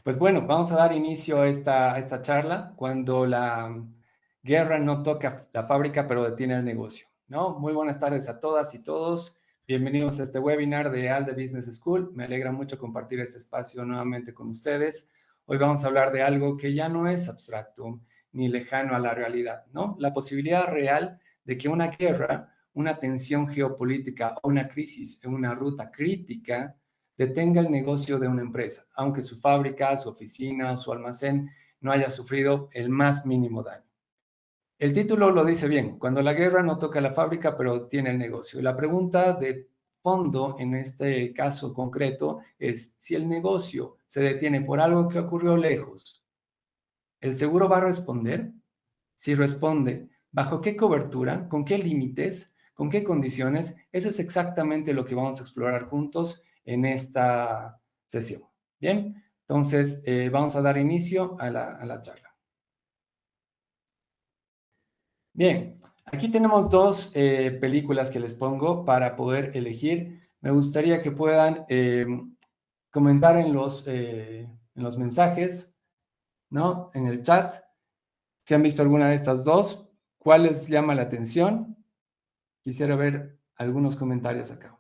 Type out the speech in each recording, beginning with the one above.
Pues bueno, vamos a dar inicio a esta charla cuando la guerra no toca la fábrica, pero detiene el negocio, ¿no? Muy buenas tardes a todas y todos. Bienvenidos a este webinar de ALDE Business School. Me alegra mucho compartir este espacio nuevamente con ustedes. Hoy vamos a hablar de algo que ya no es abstracto ni lejano a la realidad, ¿no? La posibilidad real de que una guerra, una tensión geopolítica o una crisis en una ruta crítica detenga el negocio de una empresa, aunque su fábrica, su oficina o su almacén no haya sufrido el más mínimo daño. El título lo dice bien, cuando la guerra no toca la fábrica, pero tiene el negocio. Y la pregunta de fondo en este caso concreto es si el negocio se detiene por algo que ocurrió lejos, ¿el seguro va a responder? Si responde, ¿bajo qué cobertura? ¿Con qué límites? ¿Con qué condiciones? Eso es exactamente lo que vamos a explorar juntos en esta sesión. Bien, entonces vamos a dar inicio a la charla. Bien, aquí tenemos dos películas que les pongo para poder elegir. Me gustaría que puedan comentar en los mensajes, ¿no? En el chat, si han visto alguna de estas dos, cuál les llama la atención. Quisiera ver algunos comentarios acá.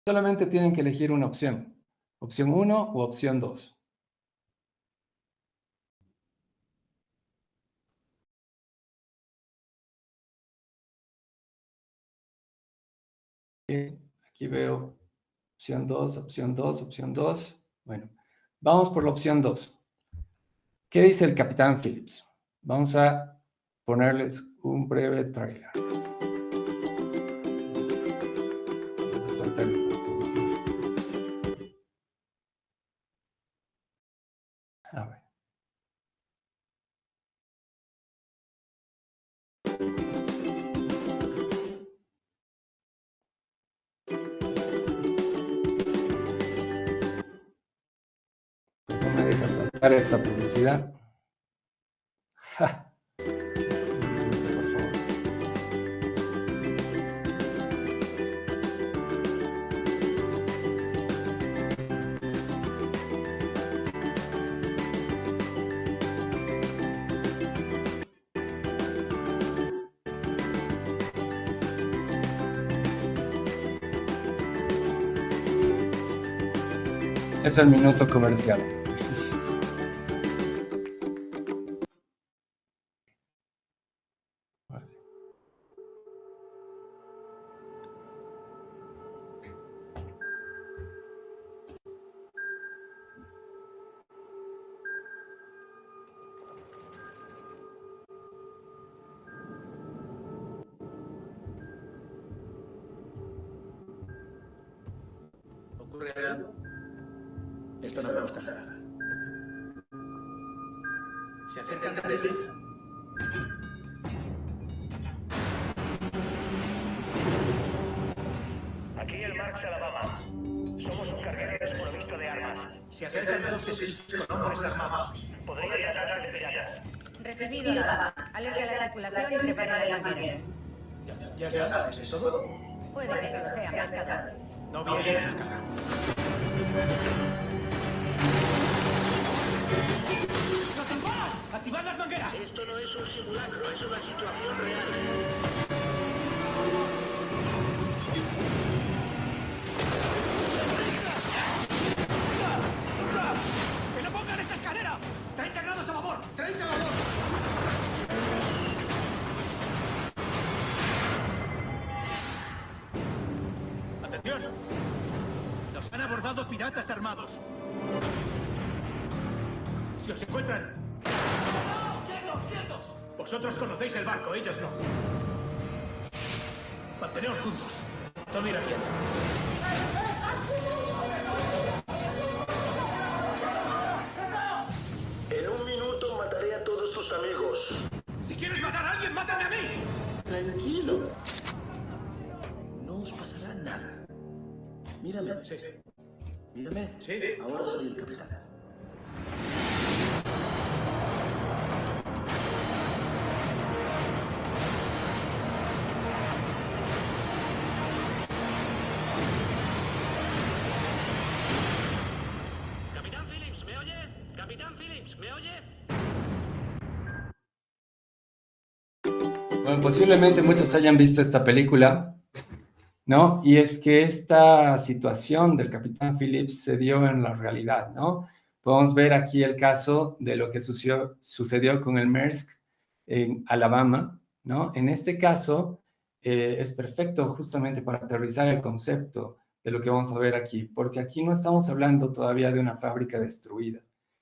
Solamente tienen que elegir una opción. Opción 1 u opción 2. Aquí veo opción 2, opción 2, opción 2. Bueno, vamos por la opción 2. ¿Qué dice el Capitán Phillips? Vamos a ponerles un breve trailer. A ver. Pues no me deja saltar esta publicidad. Ja. Por favor. Es el minuto comercial. Ahora sí. ¿Ocurre algo? Esto no me gusta nada. Se acercan deprisa. Aquí el Marx, Alabama. Somos un carguero desprovisto de armas. Se acercan dos sessions con hombres armados. Podría tratarse de piratas. Recibido, Alabama. Alerta a la tripulación y prepare las mangueras. Ya está, ¿eso es todo? Puede que solo sean pescadores. No vienen a escapar. ¡Las campanas! ¡Activad las mangueras! Esto no es un simulacro, es una situación real. ¡Que no pongan esta escalera! ¡30 grados a babor! ¡30 a babor! ¡Atención! Nos han abordado piratas armados. Si os encuentran... ¡No! ¡Quietos, quietos! Vosotros conocéis el barco, ellos no. Manteneos juntos. Todo irá bien. En un minuto mataré a todos tus amigos. Si quieres matar a alguien, mátame a mí. Tranquilo. No os pasará nada. Mírame. Sí. Mírame. Sí. Ahora soy el capitán. Bueno, posiblemente muchos hayan visto esta película, ¿no? Y es que esta situación del Capitán Phillips se dio en la realidad, ¿no? Podemos ver aquí el caso de lo que sucedió con el Maersk en Alabama, ¿no? En este caso es perfecto justamente para aterrizar el concepto de lo que vamos a ver aquí, porque aquí no estamos hablando todavía de una fábrica destruida.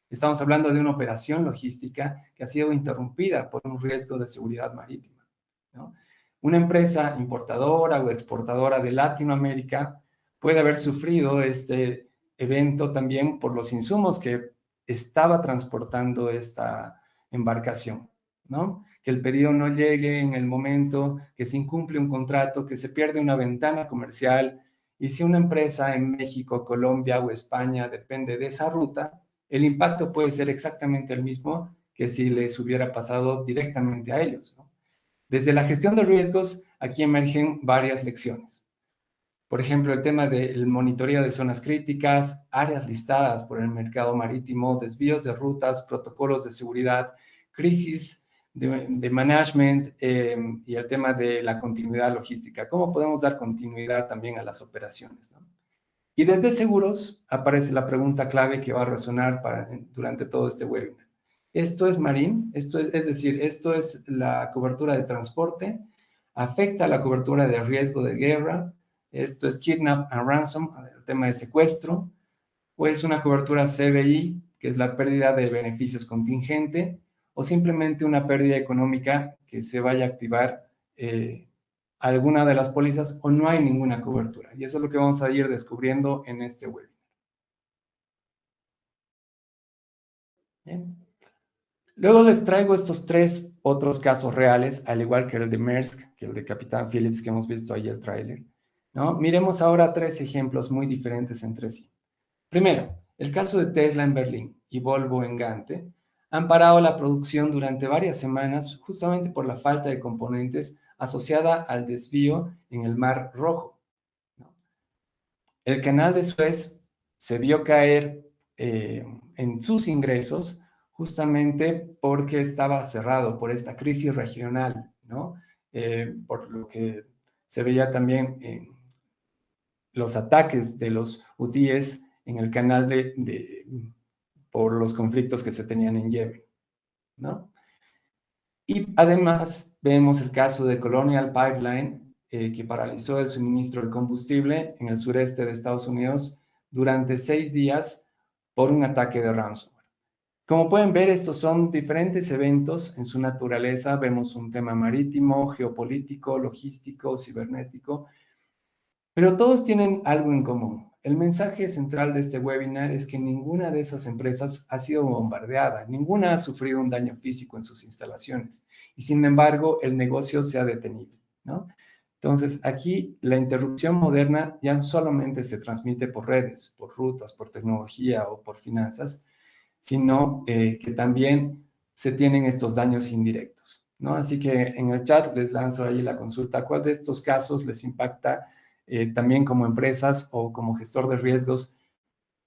Estamos hablando de una operación logística que ha sido interrumpida por un riesgo de seguridad marítima, ¿no? Una empresa importadora o exportadora de Latinoamérica puede haber sufrido este evento también por los insumos que estaba transportando esta embarcación, ¿no? Que el pedido no llegue en el momento, que se incumple un contrato, que se pierde una ventana comercial. Y si una empresa en México, Colombia o España depende de esa ruta, el impacto puede ser exactamente el mismo que si les hubiera pasado directamente a ellos, ¿no? Desde la gestión de riesgos, aquí emergen varias lecciones. Por ejemplo, el tema del monitoreo de zonas críticas, áreas listadas por el mercado marítimo, desvíos de rutas, protocolos de seguridad, crisis de management y el tema de la continuidad logística. ¿Cómo podemos dar continuidad también a las operaciones, ¿no? Y desde seguros aparece la pregunta clave que va a resonar durante todo este webinar. Esto es marine, es decir, esto es la cobertura de transporte, afecta a la cobertura de riesgo de guerra, esto es kidnap and ransom, el tema de secuestro, o es una cobertura CBI, que es la pérdida de beneficios contingente, o simplemente una pérdida económica que se vaya a activar alguna de las pólizas o no hay ninguna cobertura. Y eso es lo que vamos a ir descubriendo en este webinar. Bien. Luego les traigo estos 3 otros casos reales, al igual que el de Maersk, que el de Capitán Phillips que hemos visto ahí el tráiler, ¿no? Miremos ahora 3 ejemplos muy diferentes entre sí. Primero, el caso de Tesla en Berlín y Volvo en Gante han parado la producción durante varias semanas justamente por la falta de componentes asociada al desvío en el Mar Rojo, ¿no? El canal de Suez se vio caer en sus ingresos justamente porque estaba cerrado por esta crisis regional, ¿no? Por lo que se veía también en los ataques de los hutíes en el canal por los conflictos que se tenían en Yemen, ¿no? Y además vemos el caso de Colonial Pipeline, que paralizó el suministro de combustible en el sureste de Estados Unidos durante 6 días por un ataque de ransomware. Como pueden ver, estos son diferentes eventos en su naturaleza. Vemos un tema marítimo, geopolítico, logístico, cibernético, pero todos tienen algo en común. El mensaje central de este webinar es que ninguna de esas empresas ha sido bombardeada, ninguna ha sufrido un daño físico en sus instalaciones y sin embargo el negocio se ha detenido, ¿no? Entonces aquí la interrupción moderna ya no solamente se transmite por redes, por rutas, por tecnología o por finanzas, sino que también se tienen estos daños indirectos, ¿no? Así que en el chat les lanzo ahí la consulta, ¿cuál de estos casos les impacta también como empresas o como gestor de riesgos?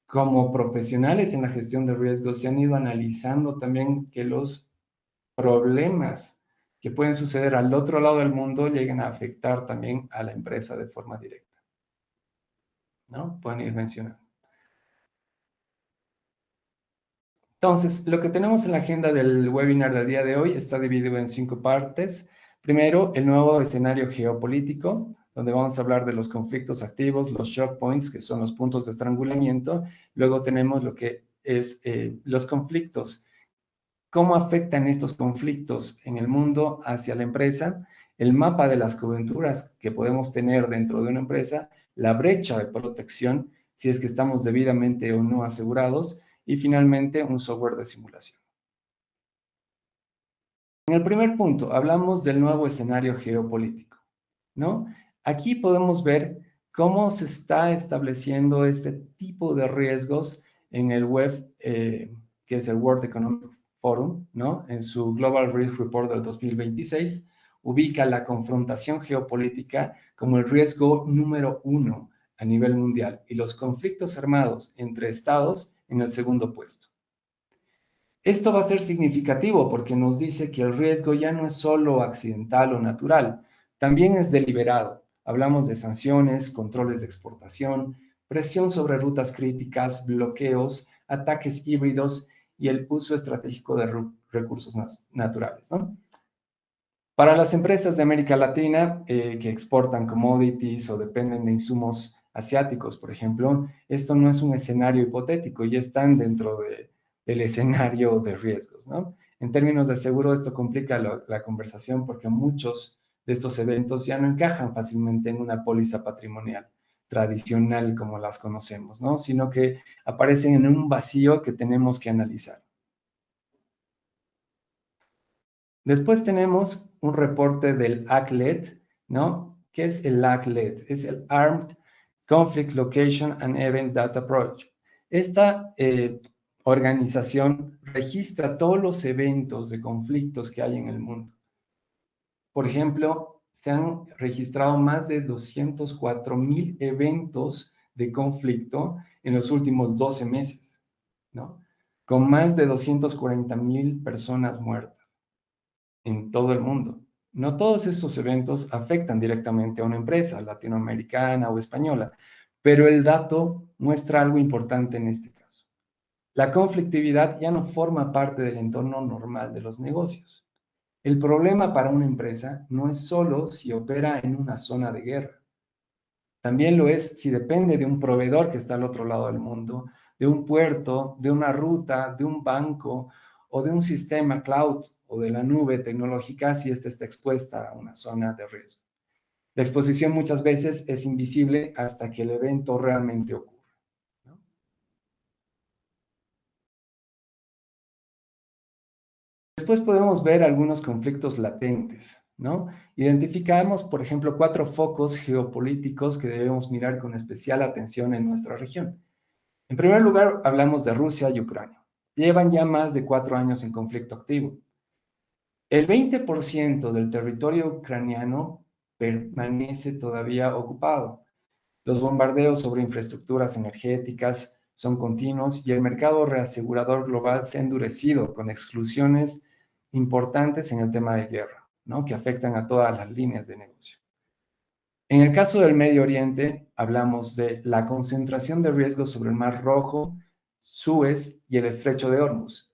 Como profesionales en la gestión de riesgos se han ido analizando también que los problemas que pueden suceder al otro lado del mundo lleguen a afectar también a la empresa de forma directa, ¿no? Pueden ir mencionando. Entonces, lo que tenemos en la agenda del webinar del día de hoy está dividido en 5 partes. Primero, el nuevo escenario geopolítico, donde vamos a hablar de los conflictos activos, los shock points, que son los puntos de estrangulamiento. Luego tenemos lo que es los conflictos. ¿Cómo afectan estos conflictos en el mundo hacia la empresa? El mapa de las coberturas que podemos tener dentro de una empresa, la brecha de protección, si es que estamos debidamente o no asegurados, y finalmente un software de simulación. En el primer punto, hablamos del nuevo escenario geopolítico, ¿no? Aquí podemos ver cómo se está estableciendo este tipo de riesgos en el web, que es el World Economic Forum, ¿no? En su Global Risk Report del 2026, ubica la confrontación geopolítica como el riesgo número 1 a nivel mundial y los conflictos armados entre estados en el segundo puesto. Esto va a ser significativo porque nos dice que el riesgo ya no es solo accidental o natural, también es deliberado. Hablamos de sanciones, controles de exportación, presión sobre rutas críticas, bloqueos, ataques híbridos y el uso estratégico de recursos naturales, ¿no? Para las empresas de América Latina que exportan commodities o dependen de insumos asiáticos, por ejemplo, esto no es un escenario hipotético, ya están dentro del escenario de riesgos, ¿no? En términos de seguro, esto complica la conversación porque muchos de estos eventos ya no encajan fácilmente en una póliza patrimonial tradicional como las conocemos, ¿no? Sino que aparecen en un vacío que tenemos que analizar. Después tenemos un reporte del ACLED, ¿no? ¿Qué es el ACLED? Es el Armed Conflict Location and Event Data Approach. Esta organización registra todos los eventos de conflictos que hay en el mundo. Por ejemplo, se han registrado más de 204,000 eventos de conflicto en los últimos 12 meses, ¿no? Con más de 240,000 personas muertas en todo el mundo. No todos estos eventos afectan directamente a una empresa latinoamericana o española, pero el dato muestra algo importante en este caso. La conflictividad ya no forma parte del entorno normal de los negocios. El problema para una empresa no es solo si opera en una zona de guerra. También lo es si depende de un proveedor que está al otro lado del mundo, de un puerto, de una ruta, de un banco o de un sistema cloud o de la nube tecnológica si ésta está expuesta a una zona de riesgo. La exposición muchas veces es invisible hasta que el evento realmente ocurre, ¿no? Después podemos ver algunos conflictos latentes, ¿no? Identificamos, por ejemplo, 4 focos geopolíticos que debemos mirar con especial atención en nuestra región. En primer lugar, hablamos de Rusia y Ucrania. Llevan ya más de 4 años en conflicto activo. El 20% del territorio ucraniano permanece todavía ocupado. Los bombardeos sobre infraestructuras energéticas son continuos y el mercado reasegurador global se ha endurecido con exclusiones importantes en el tema de guerra, ¿no? Que afectan a todas las líneas de negocio. En el caso del Medio Oriente, hablamos de la concentración de riesgos sobre el Mar Rojo, Suez y el Estrecho de Hormuz.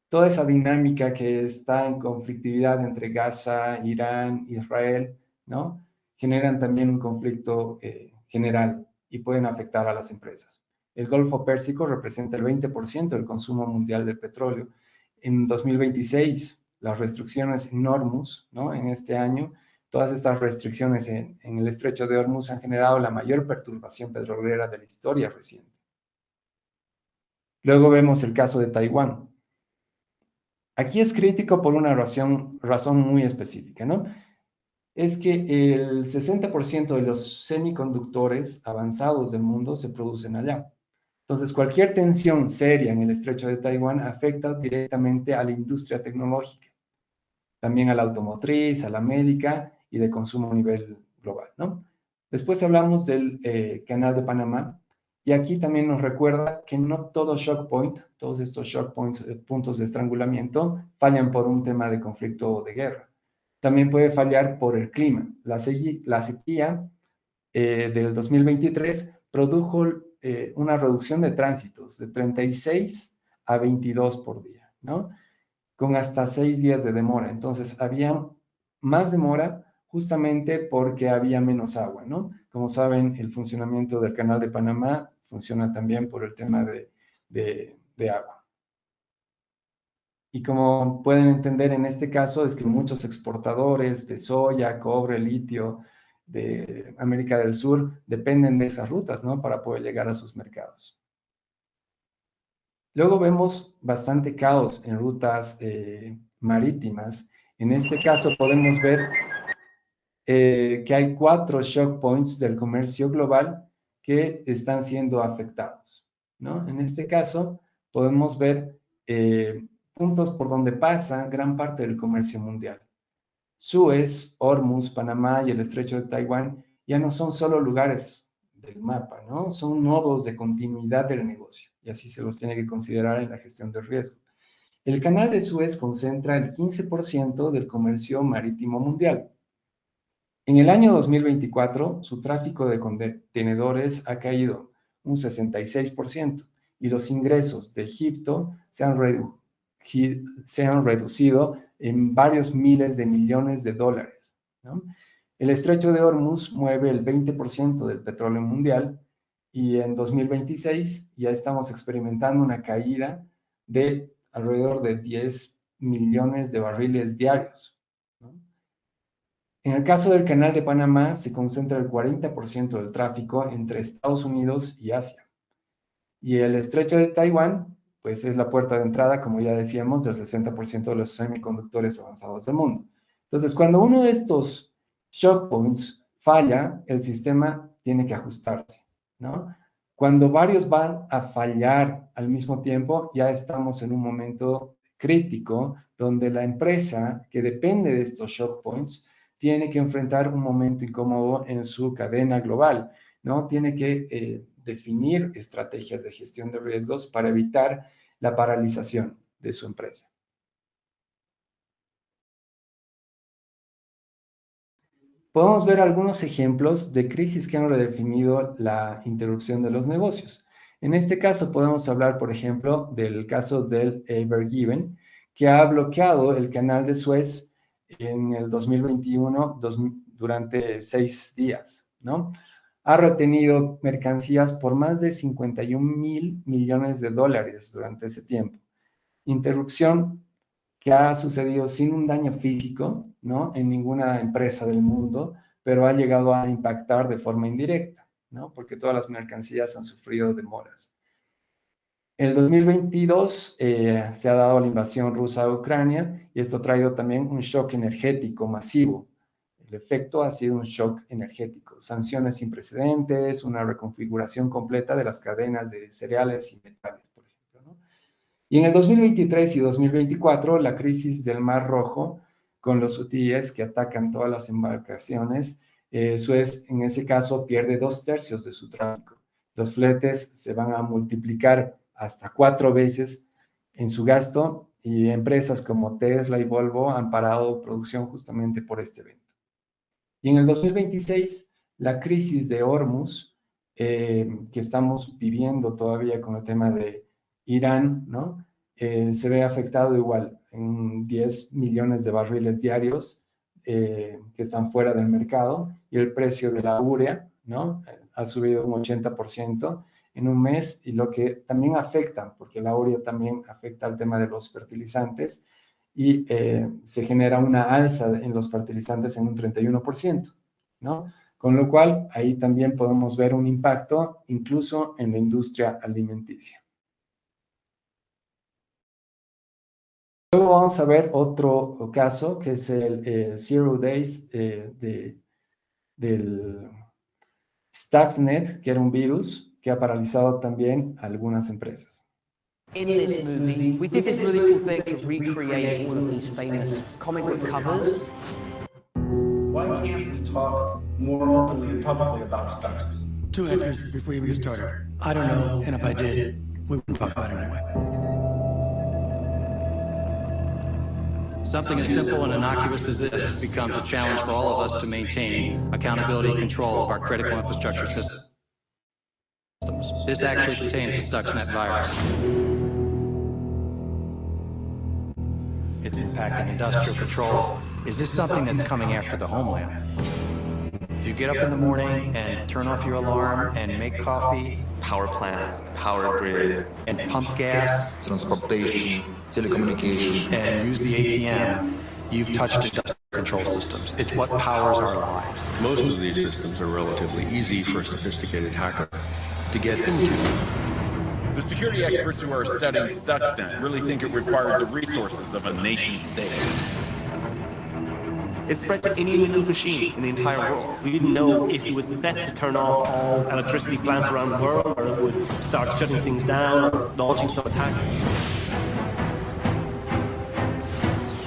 Toda esa dinámica que está en conflictividad entre Gaza, Irán, Israel, ¿no? Generan también un conflicto general y pueden afectar a las empresas. El Golfo Pérsico representa el 20% del consumo mundial de petróleo. En 2026, las restricciones en Hormuz, ¿no? En este año, todas estas restricciones en el Estrecho de Hormuz han generado la mayor perturbación petrolera de la historia reciente. Luego vemos el caso de Taiwán. Aquí es crítico por una razón muy específica, ¿no? Es que el 60% de los semiconductores avanzados del mundo se producen allá. Entonces, cualquier tensión seria en el estrecho de Taiwán afecta directamente a la industria tecnológica, también a la automotriz, a la médica y de consumo a nivel global, ¿no? Después hablamos del Canal de Panamá, y aquí también nos recuerda que no todo shock point, todos estos shock points, puntos de estrangulamiento, fallan por un tema de conflicto o de guerra. También puede fallar por el clima. La sequía del 2023 produjo una reducción de tránsitos de 36 a 22 por día, ¿no? Con hasta 6 días de demora. Entonces, había más demora justamente porque había menos agua, ¿no? Como saben, el funcionamiento del Canal de Panamá funciona también por el tema de agua. Y como pueden entender en este caso es que muchos exportadores de soya, cobre, litio de América del Sur dependen de esas rutas, ¿no? Para poder llegar a sus mercados. Luego vemos bastante caos en rutas marítimas. En este caso podemos ver que hay 4 shock points del comercio global que están siendo afectados, ¿no? En este caso podemos ver puntos por donde pasa gran parte del comercio mundial. Suez, Hormuz, Panamá y el Estrecho de Taiwán ya no son solo lugares del mapa, ¿no? Son nodos de continuidad del negocio y así se los tiene que considerar en la gestión del riesgo. El canal de Suez concentra el 15% del comercio marítimo mundial. En el año 2024, su tráfico de contenedores ha caído un 66% y los ingresos de Egipto se han reducido en varios miles de millones de dólares, ¿no? El estrecho de Hormuz mueve el 20% del petróleo mundial y en 2026 ya estamos experimentando una caída de alrededor de 10 millones de barriles diarios, ¿no? En el caso del Canal de Panamá, se concentra el 40% del tráfico entre Estados Unidos y Asia. Y el estrecho de Taiwán, pues es la puerta de entrada, como ya decíamos, del 60% de los semiconductores avanzados del mundo. Entonces, cuando uno de estos shock points falla, el sistema tiene que ajustarse, ¿no? Cuando varios van a fallar al mismo tiempo, ya estamos en un momento crítico donde la empresa que depende de estos shock points tiene que enfrentar un momento incómodo en su cadena global, ¿no? Tiene que definir estrategias de gestión de riesgos para evitar la paralización de su empresa. Podemos ver algunos ejemplos de crisis que han redefinido la interrupción de los negocios. En este caso podemos hablar, por ejemplo, del caso del Ever Given, que ha bloqueado el canal de Suez en el 2021 durante 6 días, ¿no? Ha retenido mercancías por más de 51,000 millones de dólares durante ese tiempo. Interrupción que ha sucedido sin un daño físico, ¿no? En ninguna empresa del mundo, pero ha llegado a impactar de forma indirecta, ¿no? Porque todas las mercancías han sufrido demoras. En el 2022 se ha dado la invasión rusa a Ucrania y esto ha traído también un shock energético masivo. El efecto ha sido un shock energético, sanciones sin precedentes, una reconfiguración completa de las cadenas de cereales y metales, por ejemplo, ¿no? Y en el 2023 y 2024, la crisis del Mar Rojo, con los hutíes que atacan todas las embarcaciones, Suez en ese caso pierde 2/3 de su tráfico. Los fletes se van a multiplicar hasta 4 veces en su gasto y empresas como Tesla y Volvo han parado producción justamente por este evento. Y en el 2026, la crisis de Hormuz, que estamos viviendo todavía con el tema de Irán, ¿no? Se ve afectado igual en 10 millones de barriles diarios que están fuera del mercado y el precio de la urea, ¿no? Ha subido un 80% en un mes y lo que también afecta, porque la urea también afecta al tema de los fertilizantes y se genera una alza en los fertilizantes en un 31%, ¿no? Con lo cual, ahí también podemos ver un impacto incluso en la industria alimenticia. Luego vamos a ver otro caso, que es el Zero Days del Stuxnet, que era un virus que ha paralizado también a algunas empresas. In this movie, we did this really cool thing to recreate all of these famous comic book covers. Why can't we talk more openly and publicly about Stuxnet? 2 answers before you get started. I don't know, and if I did, we wouldn't talk about it anyway. Something as simple and innocuous as this becomes a challenge for all of us to maintain accountability and control of our critical infrastructure systems. This actually contains the Stuxnet virus. It's impacting industrial control. Is this something that's coming after the homeland? If you get up in the morning and turn off your alarm and make coffee, power plants, power grids, and pump gas, transportation, telecommunication, and use the ATM, you've touched industrial control systems. It's what powers our lives. Most of these systems are relatively easy for a sophisticated hacker to get into. The security experts who are studying Stuxnet really think it required the resources of a nation state. It spread to any Windows machine in the entire world. We didn't know if it was set to turn off all electricity plants around the world, or it would start shutting things down, or launching some attack.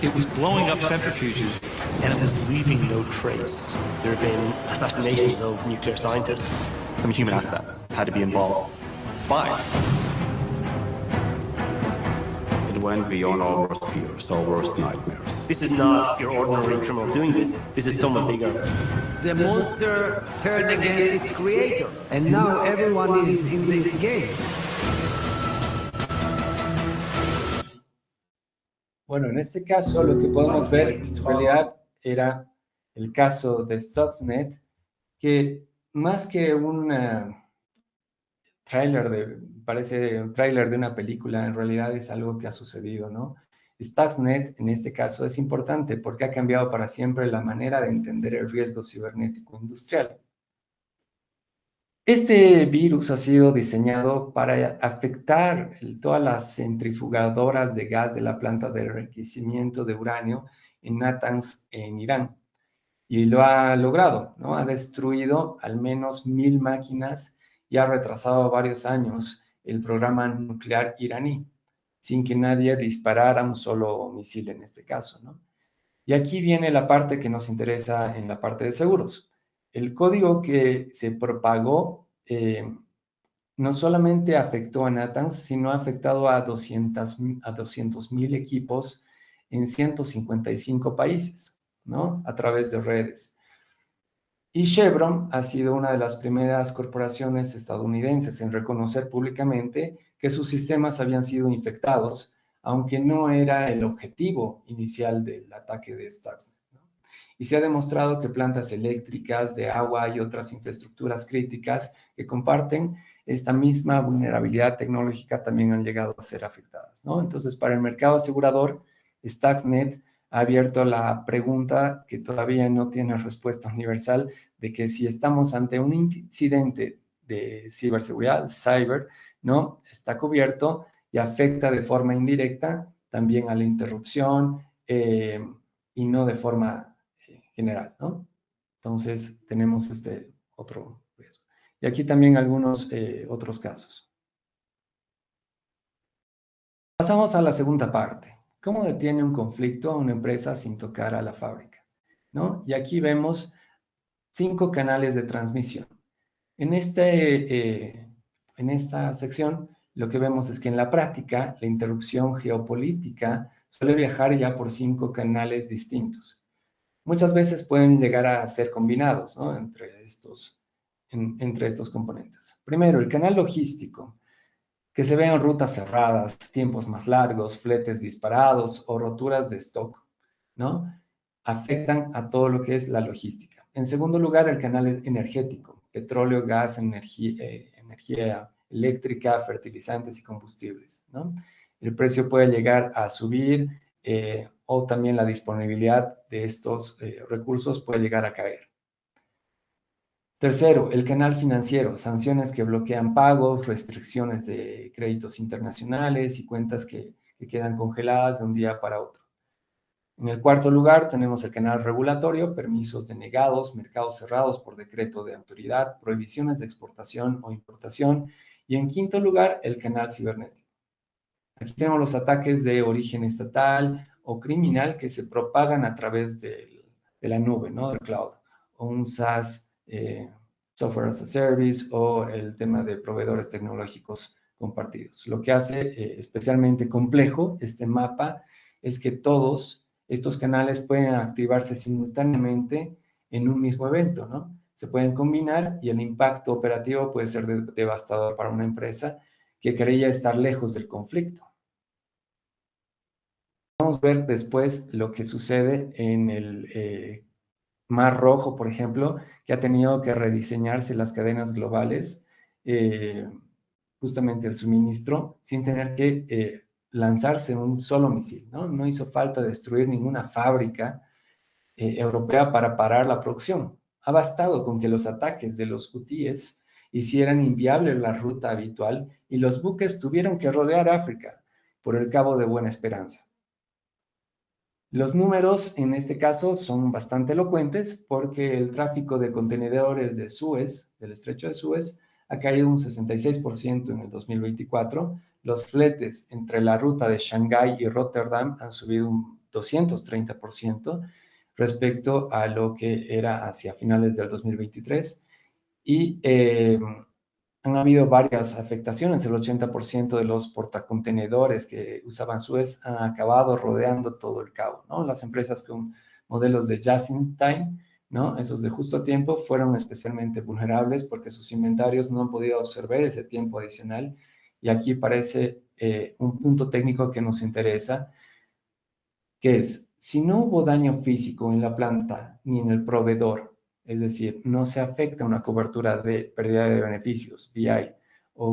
It was blowing up centrifuges, and it was leaving no trace. There have been assassinations of nuclear scientists. Some human assets had to be involved. Spies. It went beyond our worst fears, our worst nightmares. This is not your ordinary criminal doing this. This is someone bigger. The monster turned against its creators, and now everyone is in this game. Bueno, en este caso lo que podemos ver en realidad era el caso de Stuxnet, que más que un parece un tráiler de una película, en realidad es algo que ha sucedido, ¿no? Stuxnet, en este caso, es importante porque ha cambiado para siempre la manera de entender el riesgo cibernético industrial. Este virus ha sido diseñado para afectar todas las centrifugadoras de gas de la planta de enriquecimiento de uranio en Natanz, en Irán. Y lo ha logrado, ¿no? Ha destruido al menos 1000 máquinas y ha retrasado varios años el programa nuclear iraní, sin que nadie disparara un solo misil en este caso, ¿no? Y aquí viene la parte que nos interesa en la parte de seguros. El código que se propagó no solamente afectó a Natanz, sino ha afectado a 200,000 equipos en 155 países, ¿no? A través de redes. Y Chevron ha sido una de las primeras corporaciones estadounidenses en reconocer públicamente que sus sistemas habían sido infectados, aunque no era el objetivo inicial del ataque de Stuxnet, ¿no? Y se ha demostrado que plantas eléctricas, de agua y otras infraestructuras críticas que comparten esta misma vulnerabilidad tecnológica también han llegado a ser afectadas, ¿no? Entonces, para el mercado asegurador, Stuxnet ha abierto la pregunta que todavía no tiene respuesta universal de que si estamos ante un incidente de ciberseguridad, ¿no? Está cubierto y afecta de forma indirecta también a la interrupción y no de forma general, ¿no? Entonces, tenemos este otro riesgo. Y aquí también algunos otros casos. Pasamos a la segunda parte. ¿Cómo detiene un conflicto a una empresa sin tocar a la fábrica? ¿No? Y aquí vemos 5 canales de transmisión. En esta sección, lo que vemos es que en la práctica, la interrupción geopolítica suele viajar ya por 5 canales distintos. Muchas veces pueden llegar a ser combinados, ¿no? entre estos componentes. Primero, el canal logístico, que se vean rutas cerradas, tiempos más largos, fletes disparados o roturas de stock, ¿no? Afectan a todo lo que es la logística. En segundo lugar, el canal energético, petróleo, gas, energía eléctrica, fertilizantes y combustibles, ¿no? El precio puede llegar a subir o también la disponibilidad de estos recursos puede llegar a caer. Tercero, el canal financiero, sanciones que bloquean pagos, restricciones de créditos internacionales y cuentas que quedan congeladas de un día para otro. En el cuarto lugar tenemos el canal regulatorio, permisos denegados, mercados cerrados por decreto de autoridad, prohibiciones de exportación o importación. Y en quinto lugar, el canal cibernético. Aquí tenemos los ataques de origen estatal o criminal que se propagan a través de la nube, ¿no? Del cloud, o un SaaS, Software as a Service, o el tema de proveedores tecnológicos compartidos. Lo que hace especialmente complejo este mapa es que todos estos canales pueden activarse simultáneamente en un mismo evento, ¿no? Se pueden combinar y el impacto operativo puede ser devastador para una empresa que creía estar lejos del conflicto. Vamos a ver después lo que sucede en el Mar Rojo, por ejemplo, que ha tenido que rediseñarse las cadenas globales, justamente el suministro, sin tener que lanzarse un solo misil, ¿no? No hizo falta destruir ninguna fábrica europea para parar la producción. Ha bastado con que los ataques de los hutíes hicieran inviable la ruta habitual y los buques tuvieron que rodear África por el Cabo de Buena Esperanza. Los números en este caso son bastante elocuentes porque el tráfico de contenedores de Suez, del estrecho de Suez, ha caído un 66% en el 2024. Los fletes entre la ruta de Shanghái y Rotterdam han subido un 230% respecto a lo que era hacia finales del 2023. Y han habido varias afectaciones. El 80% de los portacontenedores que usaban Suez han acabado rodeando todo el cabo, ¿no? Las empresas con modelos de just in time, ¿no? Esos de justo a tiempo, fueron especialmente vulnerables porque sus inventarios no han podido absorber ese tiempo adicional. Y aquí aparece un punto técnico que nos interesa, que es, si no hubo daño físico en la planta ni en el proveedor, es decir, no se afecta una cobertura de pérdida de beneficios, BI, o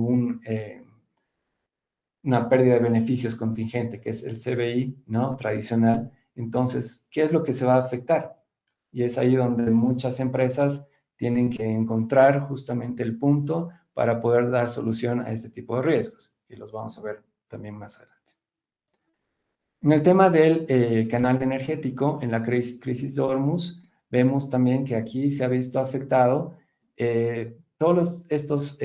una pérdida de beneficios contingente, que es el CBI, ¿no? Tradicional. Entonces, ¿qué es lo que se va a afectar? Y es ahí donde muchas empresas tienen que encontrar justamente el punto para poder dar solución a este tipo de riesgos. Y los vamos a ver también más adelante. En el tema del canal energético, en la crisis de Hormuz, vemos también que aquí se ha visto afectado todas estas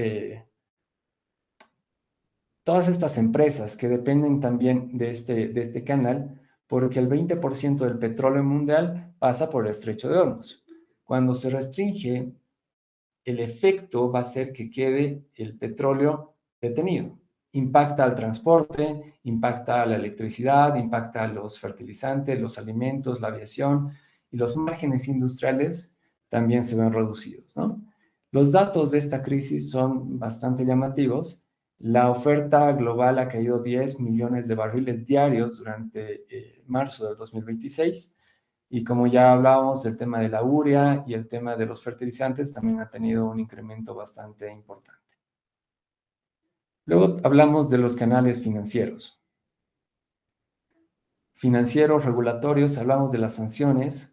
empresas que dependen también de este canal, porque el 20% del petróleo mundial pasa por el estrecho de Hormuz. Cuando se restringe, el efecto va a ser que quede el petróleo detenido. Impacta al transporte, impacta a la electricidad, impacta a los fertilizantes, los alimentos, la aviación, y los márgenes industriales también se ven reducidos, ¿no? Los datos de esta crisis son bastante llamativos. La oferta global ha caído 10 millones de barriles diarios durante marzo del 2026. Y como ya hablábamos del tema de la urea y el tema de los fertilizantes, también ha tenido un incremento bastante importante. Luego hablamos de los canales financieros. Financieros, regulatorios, hablamos de las sanciones,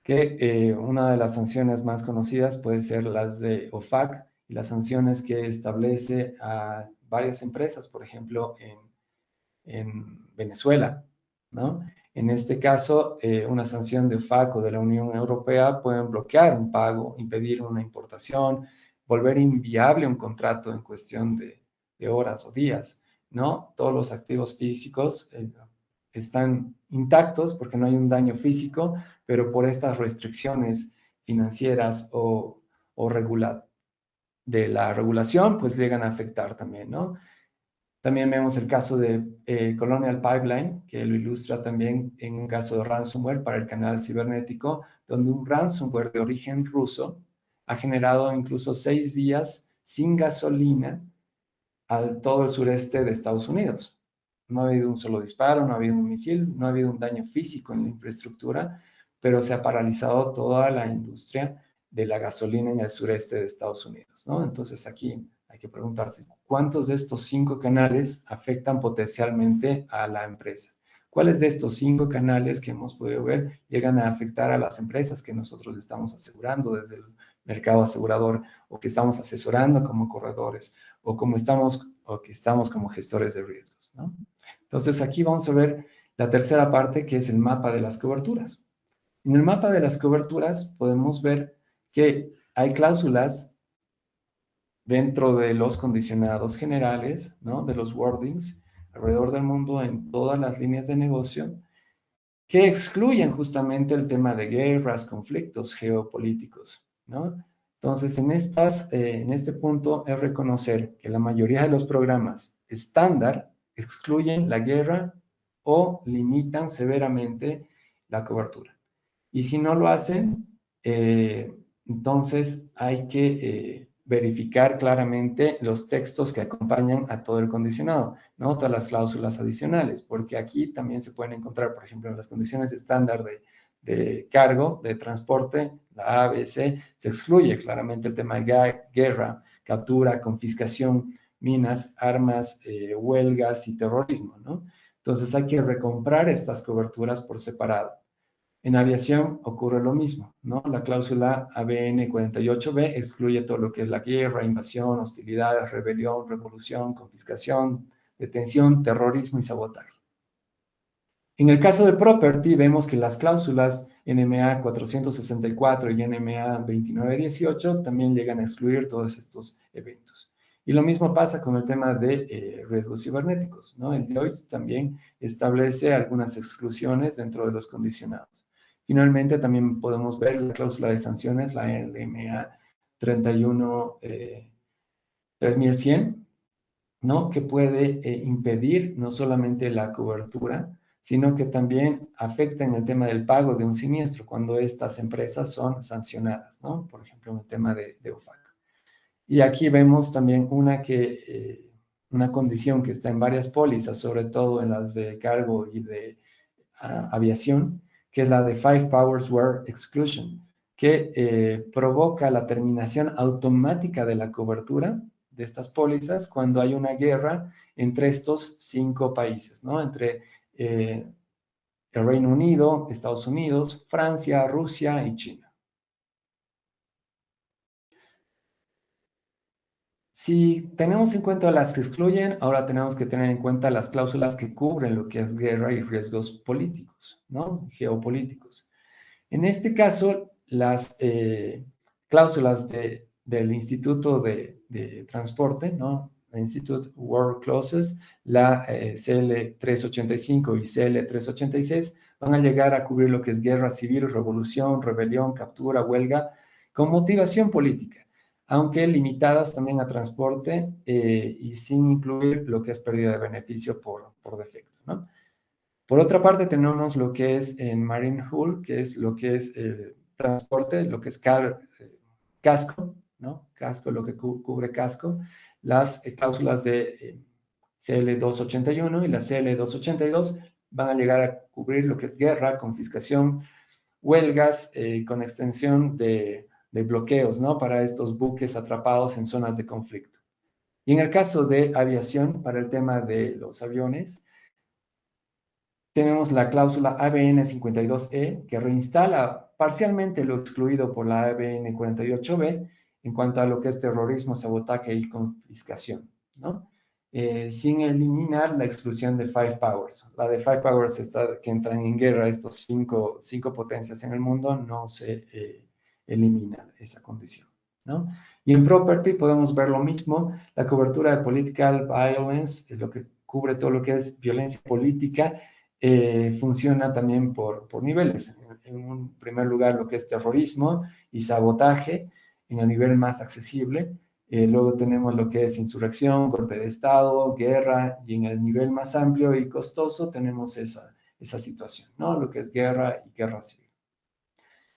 que una de las sanciones más conocidas puede ser las de OFAC y las sanciones que establece a varias empresas, por ejemplo, en Venezuela, ¿no? En este caso, una sanción de OFAC o de la Unión Europea pueden bloquear un pago, impedir una importación, volver inviable un contrato en cuestión de horas o días, ¿no? Todos los activos físicos están intactos porque no hay un daño físico, pero por estas restricciones financieras o de la regulación, pues llegan a afectar también, ¿no? También vemos el caso de Colonial Pipeline, que lo ilustra también en un caso de ransomware para el canal cibernético, donde un ransomware de origen ruso ha generado incluso 6 días sin gasolina a todo el sureste de Estados Unidos. No ha habido un solo disparo, no ha habido un misil, no ha habido un daño físico en la infraestructura, pero se ha paralizado toda la industria de la gasolina en el sureste de Estados Unidos, ¿no? Entonces aquí hay que preguntarse, ¿cuántos de estos 5 canales afectan potencialmente a la empresa? ¿Cuáles de estos 5 canales que hemos podido ver llegan a afectar a las empresas que nosotros estamos asegurando desde el mercado asegurador o que estamos asesorando como corredores o que estamos como gestores de riesgos, ¿no? Entonces aquí vamos a ver la tercera parte, que es el mapa de las coberturas. En el mapa de las coberturas podemos ver que hay cláusulas dentro de los condicionados generales, ¿no? De los wordings alrededor del mundo en todas las líneas de negocio que excluyen justamente el tema de guerras, conflictos geopolíticos, ¿no? Entonces, en este punto es reconocer que la mayoría de los programas estándar excluyen la guerra o limitan severamente la cobertura. Y si no lo hacen, entonces hay que verificar claramente los textos que acompañan a todo el condicionado, ¿no? Todas las cláusulas adicionales, porque aquí también se pueden encontrar, por ejemplo, en las condiciones estándar de cargo, de transporte, la ABC, se excluye claramente el tema de guerra, captura, confiscación, minas, armas, huelgas y terrorismo, ¿no? Entonces hay que recomprar estas coberturas por separado. En aviación ocurre lo mismo, ¿no? La cláusula ABN 48B excluye todo lo que es la guerra, invasión, hostilidades, rebelión, revolución, confiscación, detención, terrorismo y sabotaje. En el caso de property vemos que las cláusulas NMA 464 y NMA 2918 también llegan a excluir todos estos eventos. Y lo mismo pasa con el tema de riesgos cibernéticos, ¿no? El Lloyds también establece algunas exclusiones dentro de los condicionados. Finalmente, también podemos ver la cláusula de sanciones, la LMA 31 3100, ¿no? Que puede impedir no solamente la cobertura, sino que también afecta en el tema del pago de un siniestro cuando estas empresas son sancionadas, ¿no? Por ejemplo, en el tema de OFAC. Y aquí vemos también una condición que está en varias pólizas, sobre todo en las de cargo y de aviación, que es la de 5 Powers War Exclusion, que provoca la terminación automática de la cobertura de estas pólizas cuando hay una guerra entre estos 5 países, ¿no? Entre el Reino Unido, Estados Unidos, Francia, Rusia y China. Si tenemos en cuenta las que excluyen, ahora tenemos que tener en cuenta las cláusulas que cubren lo que es guerra y riesgos políticos, ¿no? Geopolíticos. En este caso, las cláusulas del Instituto de Transporte, ¿no? La Institute War Clauses, la CL 385 y CL 386, van a llegar a cubrir lo que es guerra civil, revolución, rebelión, captura, huelga, con motivación política, aunque limitadas también a transporte y sin incluir lo que es pérdida de beneficio por defecto, ¿no? Por otra parte, tenemos lo que es en Marine Hull, que es lo que es transporte, lo que es casco, ¿no? Casco, lo que cubre casco, las cláusulas de CL 281 y la CL 282 van a llegar a cubrir lo que es guerra, confiscación, huelgas con extensión de bloqueos, ¿no? Para estos buques atrapados en zonas de conflicto. Y en el caso de aviación, para el tema de los aviones, tenemos la cláusula ABN 52E, que reinstala parcialmente lo excluido por la ABN 48B en cuanto a lo que es terrorismo, sabotaje y confiscación, ¿no? Sin eliminar la exclusión de 5 Powers. La de 5 Powers que entran en guerra, estos cinco potencias en el mundo, no se elimina esa condición, ¿no? Y en property podemos ver lo mismo, la cobertura de political violence, es lo que cubre todo lo que es violencia política, funciona también por niveles. En un primer lugar, lo que es terrorismo y sabotaje, en el nivel más accesible. Luego tenemos lo que es insurrección, golpe de Estado, guerra, y en el nivel más amplio y costoso tenemos esa situación, ¿no? Lo que es guerra y guerra civil.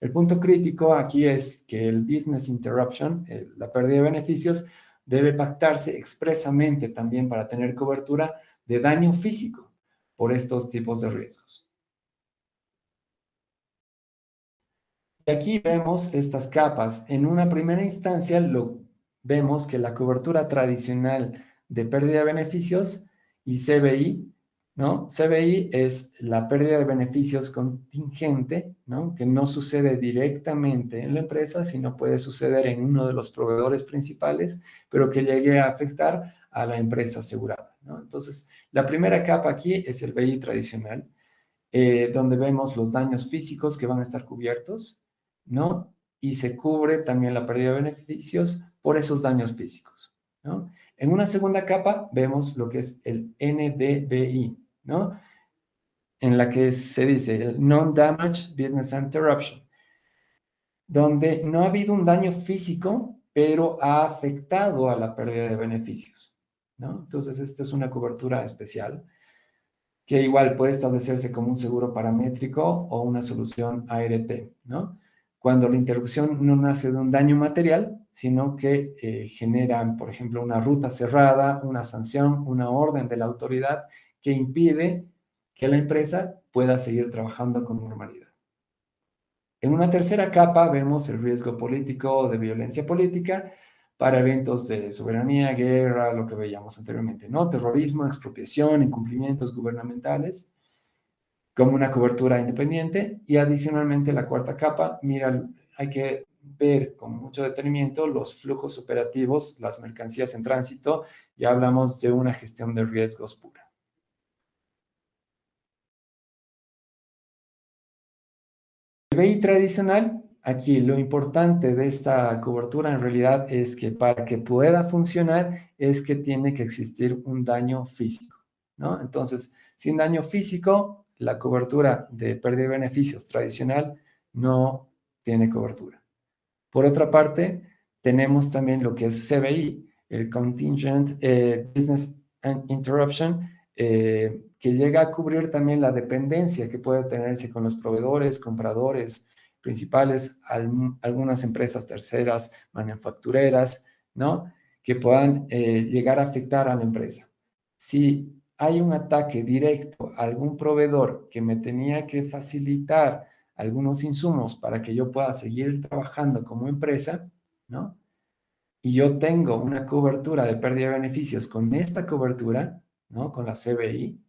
El punto crítico aquí es que el business interruption, la pérdida de beneficios, debe pactarse expresamente también para tener cobertura de daño físico por estos tipos de riesgos. Y aquí vemos estas capas. En una primera instancia vemos que la cobertura tradicional de pérdida de beneficios y CBI, ¿no? CBI es la pérdida de beneficios contingente, ¿no? Que no sucede directamente en la empresa, sino puede suceder en uno de los proveedores principales, pero que llegue a afectar a la empresa asegurada, ¿no? Entonces, la primera capa aquí es el BI tradicional, donde vemos los daños físicos que van a estar cubiertos, ¿no? Y se cubre también la pérdida de beneficios por esos daños físicos, ¿no? En una segunda capa vemos lo que es el NDBI, ¿no? En la que se dice el Non-Damage Business Interruption, donde no ha habido un daño físico, pero ha afectado a la pérdida de beneficios, ¿no? Entonces, esta es una cobertura especial que igual puede establecerse como un seguro paramétrico o una solución ART, ¿no? Cuando la interrupción no nace de un daño material, sino que generan, por ejemplo, una ruta cerrada, una sanción, una orden de la autoridad que impide que la empresa pueda seguir trabajando con normalidad. En una tercera capa vemos el riesgo político o de violencia política para eventos de soberanía, guerra, lo que veíamos anteriormente, ¿no? Terrorismo, expropiación, incumplimientos gubernamentales, como una cobertura independiente. Y adicionalmente la cuarta capa, mira, hay que ver con mucho detenimiento los flujos operativos, las mercancías en tránsito, ya hablamos de una gestión de riesgos pura. El BI tradicional, aquí lo importante de esta cobertura en realidad es que para que pueda funcionar es que tiene que existir un daño físico, ¿no? Entonces, sin daño físico, la cobertura de pérdida de beneficios tradicional no tiene cobertura. Por otra parte, tenemos también lo que es CBI, el contingent business interruption, que llega a cubrir también la dependencia que puede tenerse con los proveedores, compradores principales, algunas empresas terceras, manufactureras, ¿no? Que puedan llegar a afectar a la empresa. Si hay un ataque directo a algún proveedor que me tenía que facilitar algunos insumos para que yo pueda seguir trabajando como empresa, ¿no? Y yo tengo una cobertura de pérdida de beneficios con esta cobertura, ¿no? Con la CBI,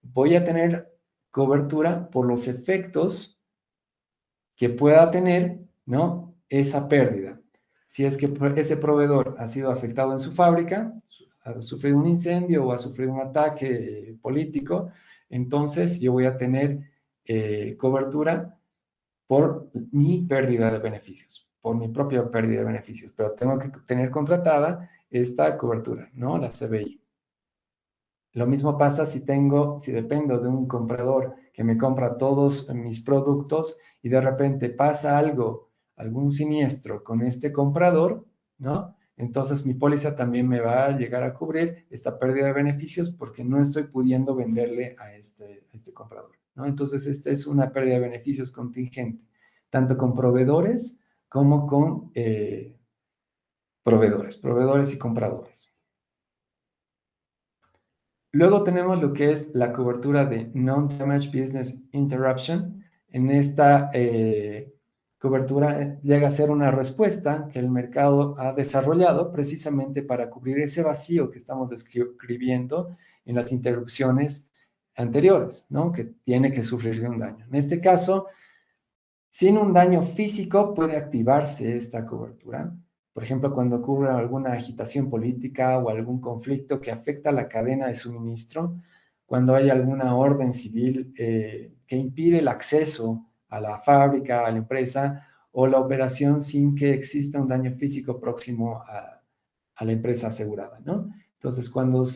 voy a tener cobertura por los efectos que pueda tener, ¿no? Esa pérdida. Si es que ese proveedor ha sido afectado en su fábrica, ha sufrido un incendio o ha sufrido un ataque político, entonces yo voy a tener cobertura por mi pérdida de beneficios, por mi propia pérdida de beneficios, pero tengo que tener contratada esta cobertura, ¿no? La CBI. Lo mismo pasa si dependo de un comprador que me compra todos mis productos y de repente pasa algún siniestro con este comprador, ¿no? Entonces mi póliza también me va a llegar a cubrir esta pérdida de beneficios porque no estoy pudiendo venderle a este comprador, ¿no? Entonces esta es una pérdida de beneficios contingente, tanto con proveedores como con proveedores y compradores. Luego tenemos lo que es la cobertura de Non-Damage Business Interruption. En esta cobertura llega a ser una respuesta que el mercado ha desarrollado precisamente para cubrir ese vacío que estamos describiendo en las interrupciones anteriores, ¿no? Que tiene que sufrir de un daño. En este caso, sin un daño físico puede activarse esta cobertura. Por ejemplo, cuando ocurre alguna agitación política o algún conflicto que afecta la cadena de suministro, cuando hay alguna orden civil que impide el acceso a la fábrica, a la empresa, o la operación sin que exista un daño físico próximo a la empresa asegurada, ¿no? Entonces, cuando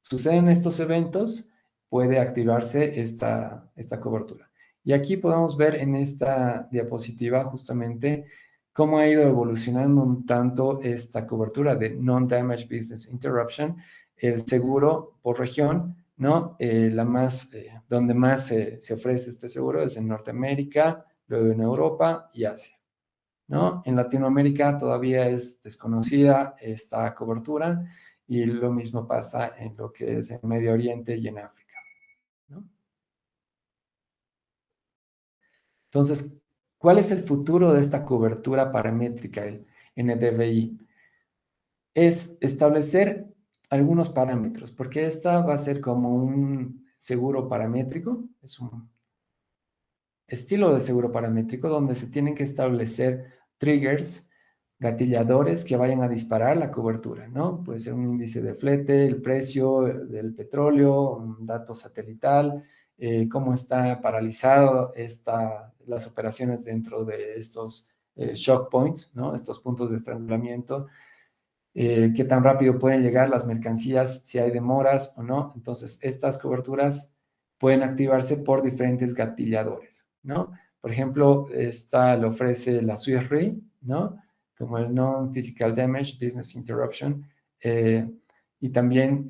suceden estos eventos, puede activarse esta cobertura. Y aquí podemos ver en esta diapositiva justamente cómo ha ido evolucionando un tanto esta cobertura de Non-Damage Business Interruption, el seguro por región, ¿no? Donde más se ofrece este seguro es en Norteamérica, luego en Europa y Asia, ¿no? En Latinoamérica todavía es desconocida esta cobertura y lo mismo pasa en lo que es en Medio Oriente y en África, ¿no? Entonces, ¿cuál es el futuro de esta cobertura paramétrica, el NDVI? Es establecer algunos parámetros, porque esta va a ser como un seguro paramétrico, es un estilo de seguro paramétrico donde se tienen que establecer triggers, gatilladores que vayan a disparar la cobertura, ¿no? Puede ser un índice de flete, el precio del petróleo, un dato satelital, cómo está paralizado las operaciones dentro de estos shock points, ¿no? Estos puntos de estrangulamiento, qué tan rápido pueden llegar las mercancías, si hay demoras o no. Entonces, estas coberturas pueden activarse por diferentes gatilladores, ¿no? Por ejemplo, lo ofrece la Swiss Re, ¿no? Como el Non-Physical Damage Business Interruption, y también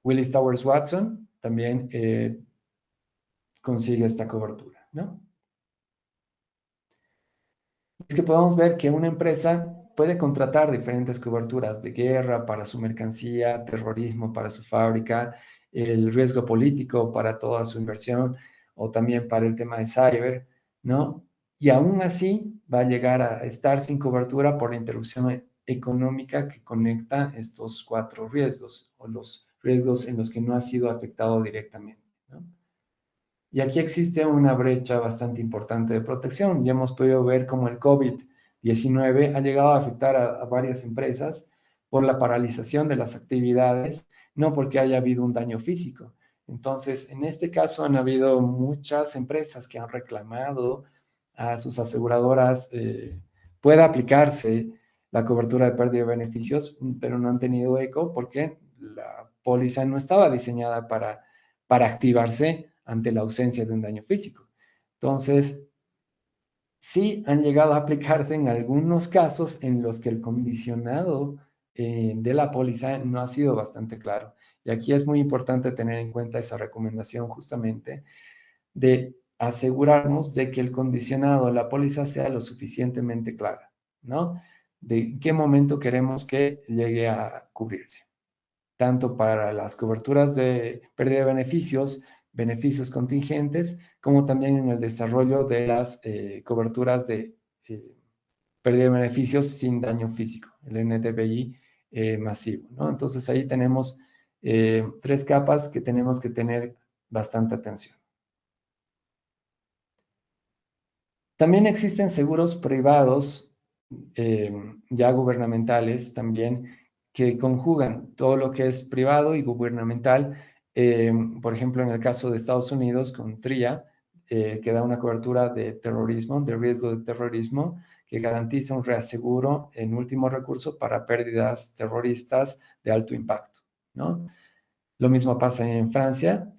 Willis Towers Watson también consigue esta cobertura, ¿no? Es que podemos ver que una empresa puede contratar diferentes coberturas de guerra para su mercancía, terrorismo para su fábrica, el riesgo político para toda su inversión o también para el tema de cyber, ¿no? Y aún así va a llegar a estar sin cobertura por la interrupción económica que conecta estos 4 riesgos o los riesgos en los que no ha sido afectado directamente, ¿no? Y aquí existe una brecha bastante importante de protección. Ya hemos podido ver cómo el COVID-19 ha llegado a afectar a varias empresas por la paralización de las actividades, no porque haya habido un daño físico. Entonces, en este caso han habido muchas empresas que han reclamado a sus aseguradoras, pueda aplicarse la cobertura de pérdida de beneficios, pero no han tenido eco porque la póliza no estaba diseñada para activarse ante la ausencia de un daño físico. Entonces, sí han llegado a aplicarse en algunos casos en los que el condicionado de la póliza no ha sido bastante claro. Y aquí es muy importante tener en cuenta esa recomendación justamente de asegurarnos de que el condicionado de la póliza sea lo suficientemente clara, ¿no? De qué momento queremos que llegue a cubrirse, tanto para las coberturas de pérdida de beneficios, beneficios contingentes, como también en el desarrollo de las coberturas de pérdida de beneficios sin daño físico, el NDBI masivo, ¿no? Entonces ahí tenemos 3 capas que tenemos que tener bastante atención. También existen seguros privados, ya gubernamentales también, que conjugan todo lo que es privado y gubernamental. Por ejemplo, en el caso de Estados Unidos con TRIA, que da una cobertura de terrorismo, de riesgo de terrorismo, que garantiza un reaseguro en último recurso para pérdidas terroristas de alto impacto, ¿no? Lo mismo pasa en Francia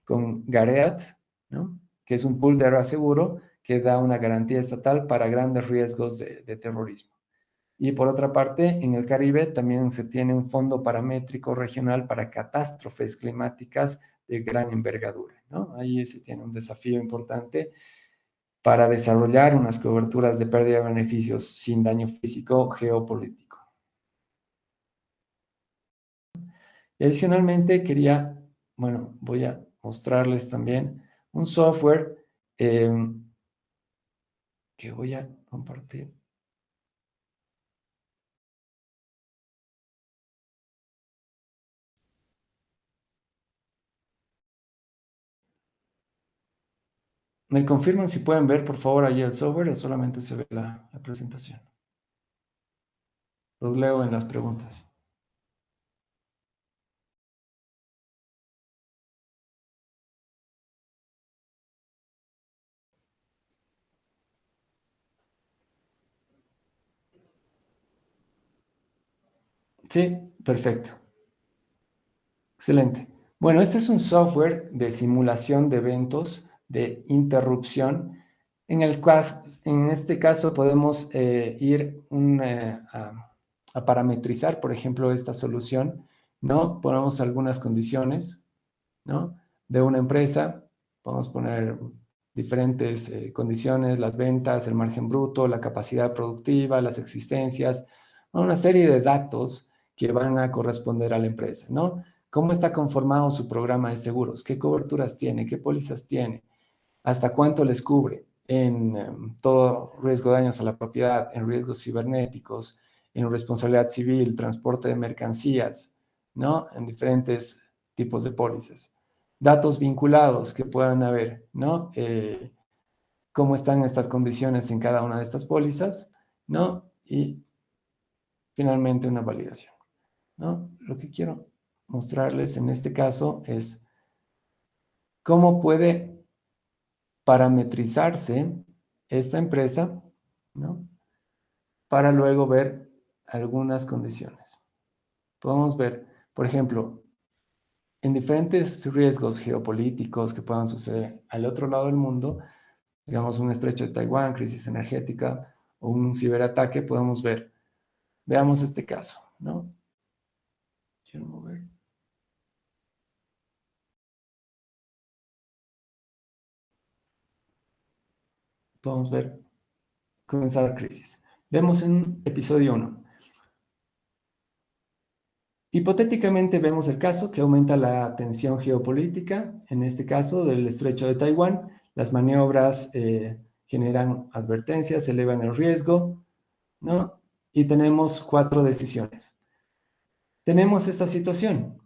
con Gareat, ¿no? Que es un pool de reaseguro que da una garantía estatal para grandes riesgos de terrorismo. Y por otra parte, en el Caribe también se tiene un fondo paramétrico regional para catástrofes climáticas de gran envergadura, ¿no? Ahí se tiene un desafío importante para desarrollar unas coberturas de pérdida de beneficios sin daño físico geopolítico. Y adicionalmente voy a mostrarles también un software que voy a compartir. ¿Me confirman si pueden ver, por favor, ahí el software o solamente se ve la presentación? Los leo en las preguntas. Sí, perfecto. Excelente. Bueno, este es un software de simulación de eventos de interrupción, en este caso podemos ir a parametrizar, por ejemplo, esta solución, ¿no? Ponemos algunas condiciones, ¿no? De una empresa, podemos poner diferentes condiciones, las ventas, el margen bruto, la capacidad productiva, las existencias, una serie de datos que van a corresponder a la empresa, ¿no? ¿Cómo está conformado su programa de seguros? ¿Qué coberturas tiene? ¿Qué pólizas tiene? ¿Hasta cuánto les cubre? En todo riesgo de daños a la propiedad, en riesgos cibernéticos, en responsabilidad civil, transporte de mercancías, ¿no? En diferentes tipos de pólizas. Datos vinculados que puedan haber, ¿no? Cómo están estas condiciones en cada una de estas pólizas, ¿no? Y finalmente una validación, ¿no? Lo que quiero mostrarles en este caso es cómo puede parametrizarse esta empresa, ¿no? Para luego ver algunas condiciones. Podemos ver, por ejemplo, en diferentes riesgos geopolíticos que puedan suceder al otro lado del mundo, digamos un estrecho de Taiwán, crisis energética o un ciberataque, podemos ver. Veamos este caso, ¿no? Quiero mover. Podemos ver comenzar la crisis. Vemos en episodio 1. Hipotéticamente vemos el caso que aumenta la tensión geopolítica, en este caso del estrecho de Taiwán. Las maniobras generan advertencias, elevan el riesgo, ¿no? Y tenemos 4 decisiones. Tenemos esta situación.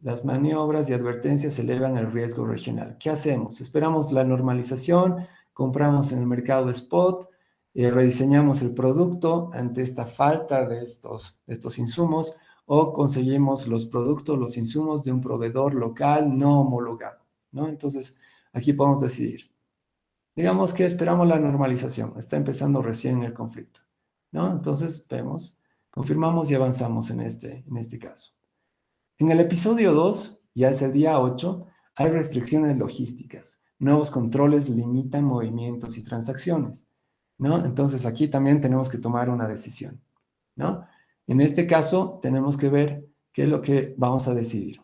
Las maniobras y advertencias elevan el riesgo regional. ¿Qué hacemos? Esperamos la normalización, compramos en el mercado de spot, rediseñamos el producto ante esta falta de estos insumos, o conseguimos los productos, los insumos de un proveedor local no homologado, ¿no? Entonces, aquí podemos decidir. Digamos que esperamos la normalización, está empezando recién el conflicto, ¿no? Entonces, vemos, confirmamos y avanzamos en este caso. En el episodio 2, ya es el día 8, hay restricciones logísticas. Nuevos controles limitan movimientos y transacciones, ¿no? Entonces, aquí también tenemos que tomar una decisión, ¿no? En este caso, tenemos que ver qué es lo que vamos a decidir.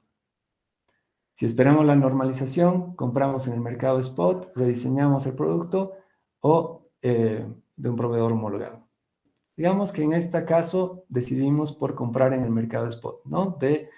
Si esperamos la normalización, compramos en el mercado spot, rediseñamos el producto o de un proveedor homologado. Digamos que en este caso decidimos por comprar en el mercado spot, ¿no? De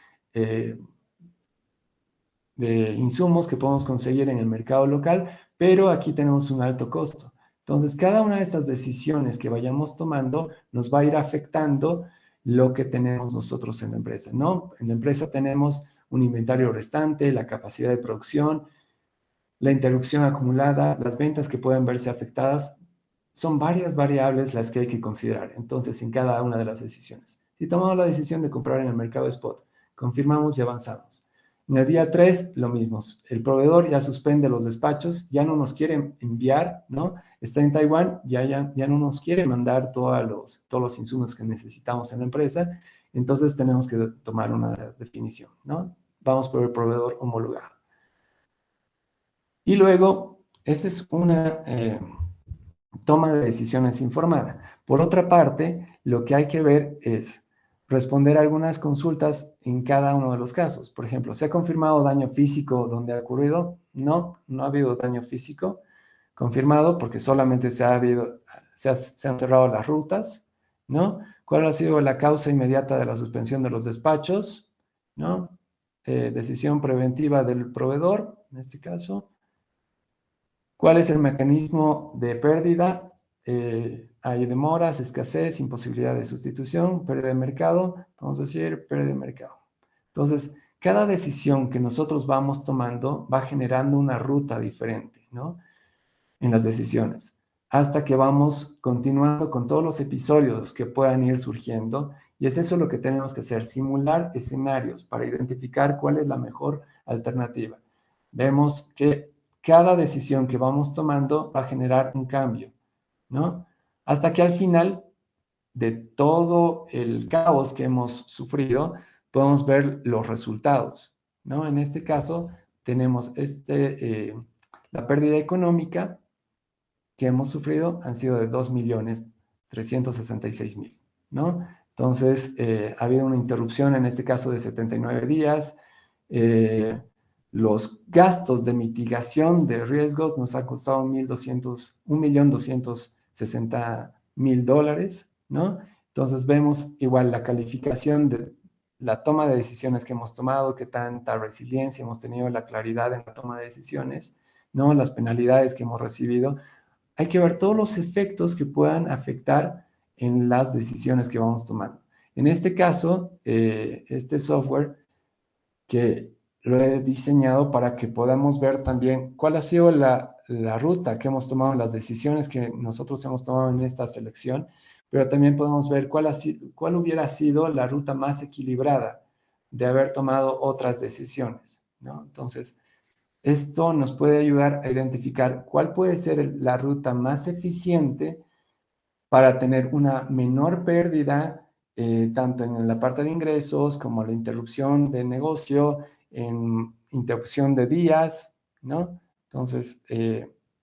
insumos que podemos conseguir en el mercado local, pero aquí tenemos un alto costo. Entonces, cada una de estas decisiones que vayamos tomando nos va a ir afectando lo que tenemos nosotros en la empresa, ¿no? En la empresa tenemos un inventario restante, la capacidad de producción, la interrupción acumulada, las ventas que pueden verse afectadas. Son varias variables las que hay que considerar, entonces, en cada una de las decisiones. Si tomamos la decisión de comprar en el mercado spot, confirmamos y avanzamos. En el día 3, lo mismo. El proveedor ya suspende los despachos, ya no nos quiere enviar, ¿no? Está en Taiwán, ya no nos quiere mandar todos los insumos que necesitamos en la empresa, entonces tenemos que tomar una definición, ¿no? Vamos por el proveedor homologado. Y luego, esta es una toma de decisiones informada. Por otra parte, lo que hay que ver es responder algunas consultas en cada uno de los casos. Por ejemplo, ¿se ha confirmado daño físico donde ha ocurrido? No, no ha habido daño físico confirmado porque solamente se han cerrado las rutas, ¿no? ¿Cuál ha sido la causa inmediata de la suspensión de los despachos? ¿No? Decisión preventiva del proveedor, en este caso. ¿Cuál es el mecanismo de pérdida? Hay demoras, escasez, imposibilidad de sustitución, pérdida de mercado, vamos a decir pérdida de mercado. Entonces, cada decisión que nosotros vamos tomando va generando una ruta diferente, ¿no? En las decisiones, hasta que vamos continuando con todos los episodios que puedan ir surgiendo, y es eso lo que tenemos que hacer, simular escenarios para identificar cuál es la mejor alternativa. Vemos que cada decisión que vamos tomando va a generar un cambio, ¿no? Hasta que al final de todo el caos que hemos sufrido, podemos ver los resultados, ¿no? En este caso, tenemos la pérdida económica que hemos sufrido han sido de 2.366.000, ¿no? Entonces, ha habido una interrupción, en este caso, de 79 días. Los gastos de mitigación de riesgos nos ha costado $1.260.000, ¿no? Entonces vemos igual la calificación de la toma de decisiones que hemos tomado, qué tanta resiliencia hemos tenido, la claridad en la toma de decisiones, ¿no? Las penalidades que hemos recibido. Hay que ver todos los efectos que puedan afectar en las decisiones que vamos tomando. En este caso, este software que lo he diseñado para que podamos ver también cuál ha sido la ruta que hemos tomado, las decisiones que nosotros hemos tomado en esta selección, pero también podemos ver cuál hubiera sido la ruta más equilibrada de haber tomado otras decisiones, ¿no? Entonces, esto nos puede ayudar a identificar cuál puede ser la ruta más eficiente para tener una menor pérdida, tanto en la parte de ingresos como la interrupción de negocio, en interrupción de días, ¿no? Entonces,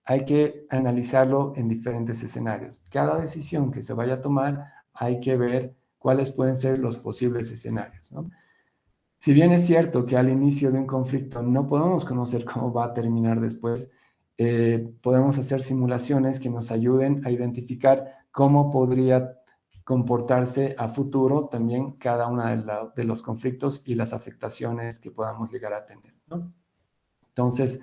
hay que analizarlo en diferentes escenarios. Cada decisión que se vaya a tomar, hay que ver cuáles pueden ser los posibles escenarios, ¿no? Si bien es cierto que al inicio de un conflicto no podemos conocer cómo va a terminar después, podemos hacer simulaciones que nos ayuden a identificar cómo podría comportarse a futuro también cada uno de los conflictos y las afectaciones que podamos llegar a tener, ¿no? Entonces,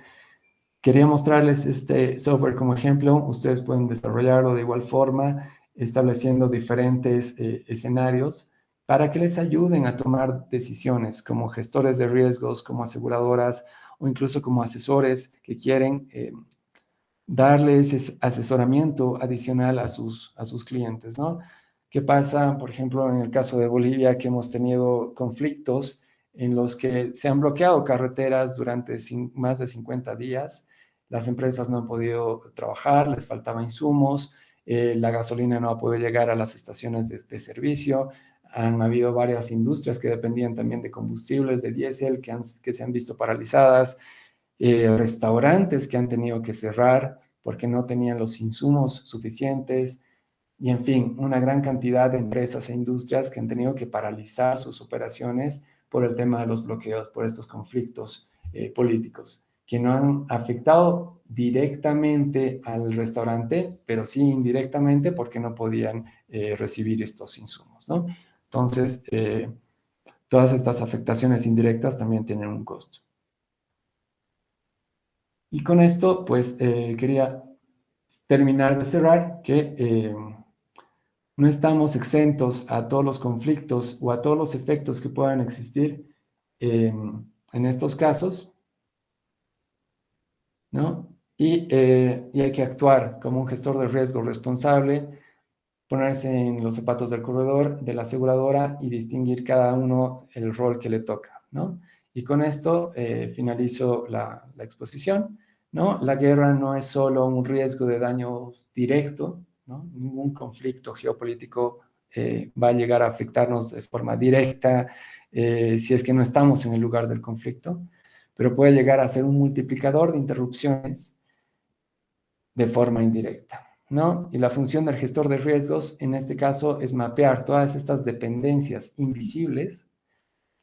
quería mostrarles este software como ejemplo. Ustedes pueden desarrollarlo de igual forma, estableciendo diferentes escenarios para que les ayuden a tomar decisiones como gestores de riesgos, como aseguradoras o incluso como asesores que quieren darles asesoramiento adicional a sus clientes, ¿no? ¿Qué pasa, por ejemplo, en el caso de Bolivia, que hemos tenido conflictos en los que se han bloqueado carreteras durante más de 50 días? Las empresas no han podido trabajar, les faltaba insumos, la gasolina no ha podido llegar a las estaciones de servicio. Han habido varias industrias que dependían también de combustibles, de diésel, que se han visto paralizadas, restaurantes que han tenido que cerrar porque no tenían los insumos suficientes, y en fin, una gran cantidad de empresas e industrias que han tenido que paralizar sus operaciones por el tema de los bloqueos, por estos conflictos políticos, que no han afectado directamente al restaurante, pero sí indirectamente porque no podían recibir estos insumos, ¿no? Entonces, todas estas afectaciones indirectas también tienen un costo. Y con esto, pues, quería terminar de cerrar que no estamos exentos a todos los conflictos o a todos los efectos que puedan existir en estos casos, ¿no? Y hay que actuar como un gestor de riesgo responsable, ponerse en los zapatos del corredor, de la aseguradora y distinguir cada uno el rol que le toca, ¿no? Y con esto finalizo la exposición, ¿no? La guerra no es solo un riesgo de daño directo, ¿no? Ningún conflicto geopolítico va a llegar a afectarnos de forma directa si es que no estamos en el lugar del conflicto, pero puede llegar a ser un multiplicador de interrupciones de forma indirecta, ¿no? Y la función del gestor de riesgos, en este caso, es mapear todas estas dependencias invisibles.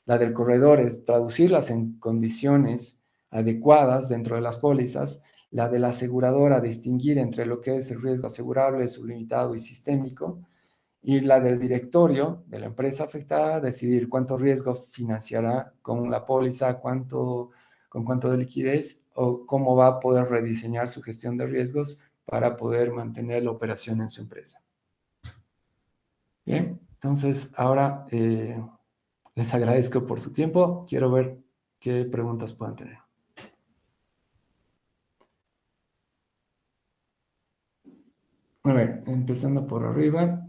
La del corredor es traducirlas en condiciones adecuadas dentro de las pólizas. La de la aseguradora, distinguir entre lo que es el riesgo asegurable, sublimitado y sistémico. Y la del directorio de la empresa afectada, decidir cuánto riesgo financiará con la póliza, con cuánto de liquidez, o cómo va a poder rediseñar su gestión de riesgos para poder mantener la operación en su empresa. Bien, entonces ahora les agradezco por su tiempo. Quiero ver qué preguntas puedan tener. A ver, empezando por arriba.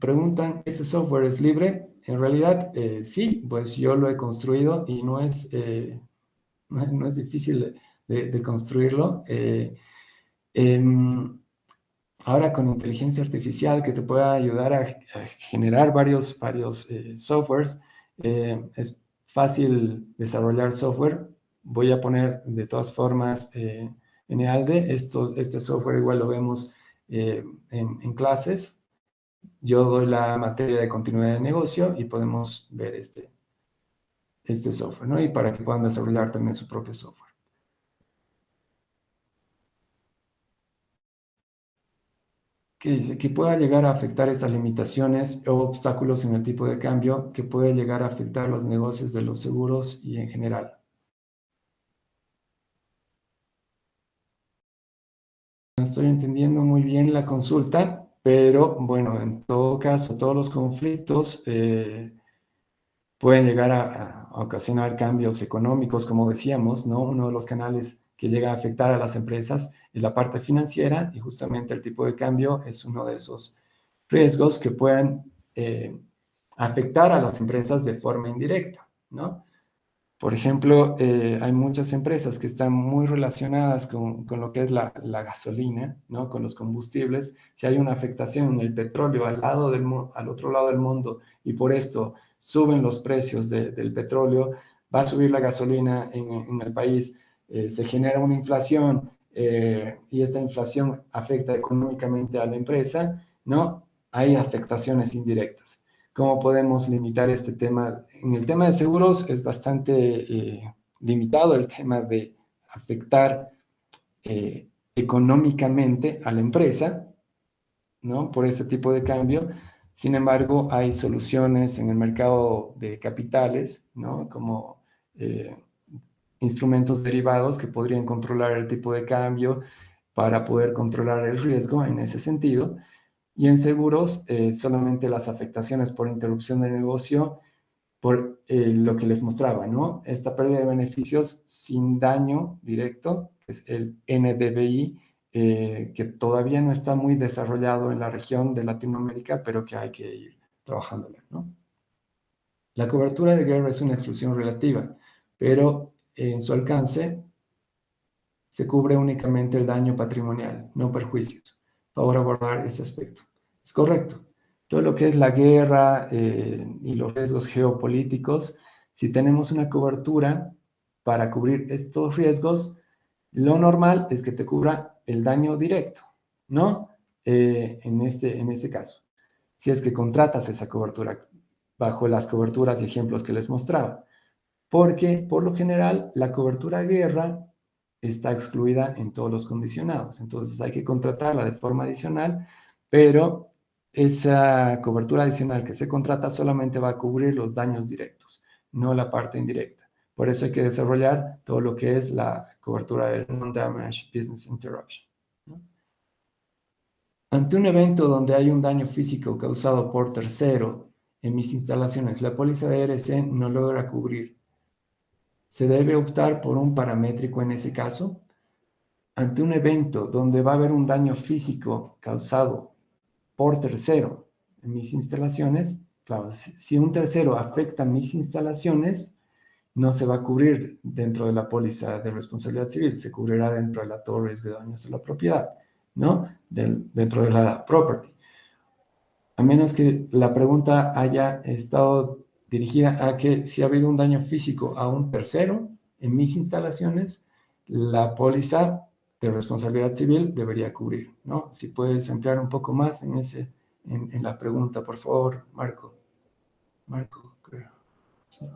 Preguntan, ¿ese software es libre? En realidad, sí, pues yo lo he construido y no es difícil de construirlo. Ahora con inteligencia artificial que te pueda ayudar a generar varios softwares, es fácil desarrollar software. Voy a poner de todas formas en EALDE, este software igual lo vemos en clases. Yo doy la materia de continuidad de negocio y podemos ver este software, ¿no? Y para que puedan desarrollar también su propio software. Que dice que pueda llegar a afectar estas limitaciones o obstáculos en el tipo de cambio que puede llegar a afectar los negocios de los seguros y en general. No estoy entendiendo muy bien la consulta, pero bueno, en todo caso, todos los conflictos pueden llegar a ocasionar cambios económicos, como decíamos, ¿no? Uno de los canales que llega a afectar a las empresas es la parte financiera y justamente el tipo de cambio es uno de esos riesgos que pueden afectar a las empresas de forma indirecta, ¿no? Por ejemplo, hay muchas empresas que están muy relacionadas con lo que es la gasolina, ¿no? Con los combustibles. Si hay una afectación en el petróleo al otro lado del mundo y por esto suben los precios del petróleo, va a subir la gasolina en el país, se genera una inflación y esta inflación afecta económicamente a la empresa, ¿no? Hay afectaciones indirectas. ¿Cómo podemos limitar este tema? En el tema de seguros es bastante limitado el tema de afectar económicamente a la empresa, ¿no? Por este tipo de cambio. Sin embargo, hay soluciones en el mercado de capitales, ¿no? Como instrumentos derivados que podrían controlar el tipo de cambio para poder controlar el riesgo en ese sentido. Y en seguros, solamente las afectaciones por interrupción de negocio, por lo que les mostraba, ¿no? Esta pérdida de beneficios sin daño directo, que es el NDVI, que todavía no está muy desarrollado en la región de Latinoamérica, pero que hay que ir trabajándola, ¿no? La cobertura de guerra es una exclusión relativa, pero en su alcance se cubre únicamente el daño patrimonial, no perjuicios. Favor abordar ese aspecto. Es correcto. Todo lo que es la guerra y los riesgos geopolíticos, si tenemos una cobertura para cubrir estos riesgos, lo normal es que te cubra el daño directo, ¿no? en este caso, si es que contratas esa cobertura bajo las coberturas y ejemplos que les mostraba. Porque, por lo general, la cobertura guerra está excluida en todos los condicionados. Entonces, hay que contratarla de forma adicional, pero esa cobertura adicional que se contrata solamente va a cubrir los daños directos, no la parte indirecta. Por eso hay que desarrollar todo lo que es la cobertura de Non-Damage Business Interruption. Ante un evento donde hay un daño físico causado por tercero en mis instalaciones, la póliza de ERC no logra cubrir. ¿Se debe optar por un paramétrico en ese caso? Ante un evento donde va a haber un daño físico causado por tercero en mis instalaciones, claro, si un tercero afecta mis instalaciones, no se va a cubrir dentro de la póliza de responsabilidad civil, se cubrirá dentro de todo riesgo de daños a la propiedad, ¿no? Dentro de la property. A menos que la pregunta haya estado dirigida a que si ha habido un daño físico a un tercero en mis instalaciones, la póliza de responsabilidad civil debería cubrir, ¿no? Si puedes ampliar un poco más en la pregunta, por favor, Marco. Marco, creo. Sí.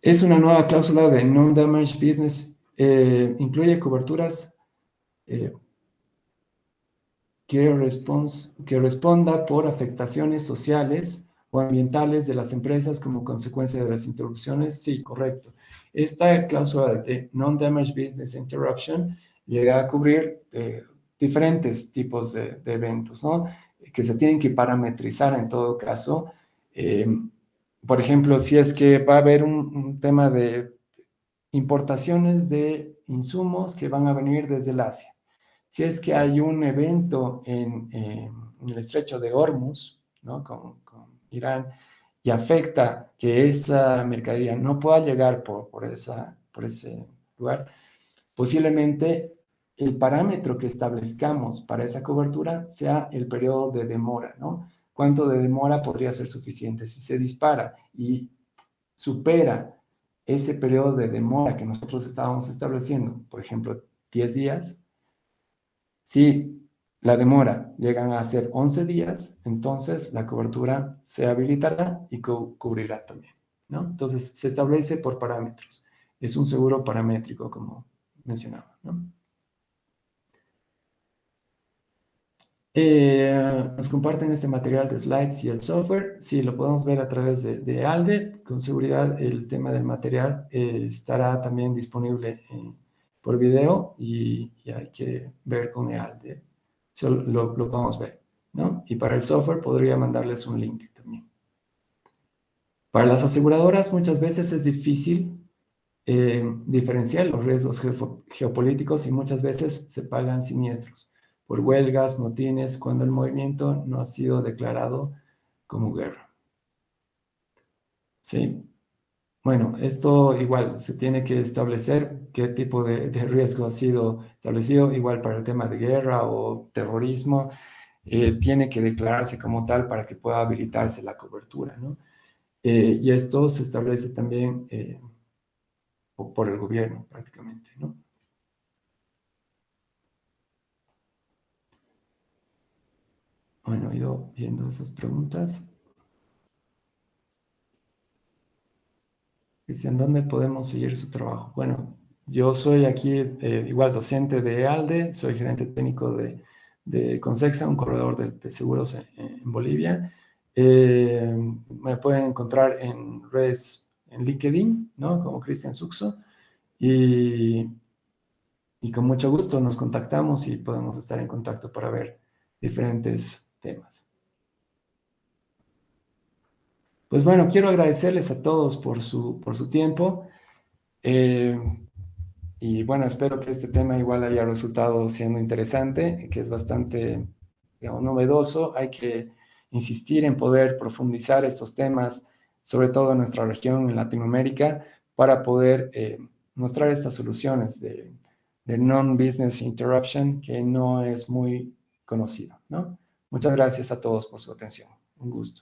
Es una nueva cláusula de Non-Damage Business, incluye coberturas que responda por afectaciones sociales o ambientales de las empresas como consecuencia de las interrupciones. Sí, correcto. Esta cláusula de Non-Damage Business Interruption llega a cubrir diferentes tipos de eventos, ¿no? Que se tienen que parametrizar en todo caso. Por ejemplo, si es que va a haber un tema de importaciones de insumos que van a venir desde el Asia. Si es que hay un evento en el estrecho de Hormuz, ¿no? con Irán, y afecta que esa mercadería no pueda llegar por ese lugar, posiblemente el parámetro que establezcamos para esa cobertura sea el periodo de demora, ¿no? ¿Cuánto de demora podría ser suficiente? Si se dispara y supera ese periodo de demora que nosotros estábamos estableciendo, por ejemplo, 10 días, si la demora llegan a ser 11 días, entonces la cobertura se habilitará y cubrirá también, ¿no? Entonces se establece por parámetros. Es un seguro paramétrico, como mencionaba, ¿no? Nos comparten este material de slides y el software. Sí, lo podemos ver a través de ALDE. Con seguridad el tema del material estará también disponible por video y hay que ver con ALDE. Lo podemos ver, ¿no? Y para el software podría mandarles un link también. Para las aseguradoras muchas veces es difícil diferenciar los riesgos geopolíticos y muchas veces se pagan siniestros por huelgas, motines, cuando el movimiento no ha sido declarado como guerra. Sí. Bueno, esto igual se tiene que establecer qué tipo de riesgo ha sido establecido, igual para el tema de guerra o terrorismo, tiene que declararse como tal para que pueda habilitarse la cobertura, ¿no? Y esto se establece también por el gobierno prácticamente, ¿no? Bueno, he ido viendo esas preguntas. Cristian, ¿dónde podemos seguir su trabajo? Bueno, yo soy aquí igual docente de ALDE, soy gerente técnico de Consexa, un corredor de seguros en Bolivia. Me pueden encontrar en redes, en LinkedIn, ¿no? Como Cristian Suxo. Y con mucho gusto nos contactamos y podemos estar en contacto para ver diferentes temas. Pues bueno, quiero agradecerles a todos por su tiempo. Y bueno, espero que este tema igual haya resultado siendo interesante, que es bastante, digamos, novedoso. Hay que insistir en poder profundizar estos temas, sobre todo en nuestra región, en Latinoamérica, para poder mostrar estas soluciones de non-business interruption que no es muy conocido, ¿no? Muchas gracias a todos por su atención. Un gusto.